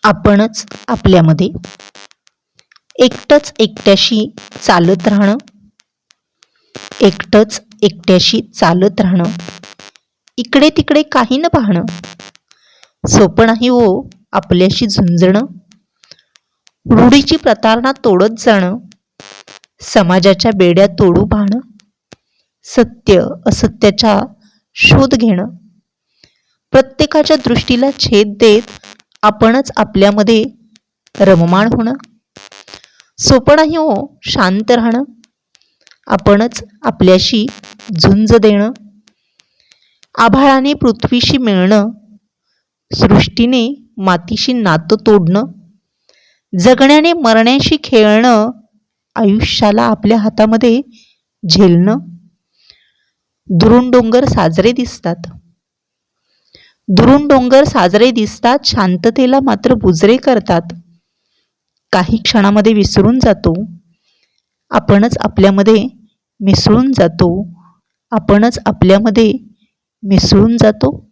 आपणच आपल्यामध्ये. एकटंच एकट्याशी चालत राहणं, एकटंच एकट्याशी चालत राहणं, इकडे तिकडे काही न पाहणं. सोपं नाही हो आपल्याशी झुंजणं. रूढीची प्रतारणा तोडत जाणं, समाजाच्या बेड्या तोडू पाहणं, सत्य असत्याचा शोध घेणं, प्रत्येकाच्या दृष्टीला छेद देत आपणच आपल्यामध्ये रममाण होणं. सोपं नाही हो शांत राहणं, आपणच आपल्याशी झुंज देणं. आभाळाने पृथ्वीशी मिळणं, सृष्टीने मातीशी नातं तोडणं, जगण्याने मरण्याशी खेळणं, आयुष्याला आपल्या हातामध्ये झेलणं. दुरून डोंगर साजरे दिसतात, दुरून डोंगर साजरे दिसतात, शांततेला मात्र बुजरे करतात. काही क्षणामध्ये विसरून जातो, आपणच आपल्यामध्ये मिसळून जातो, आपणच आपल्यामध्ये मिसळून जातो.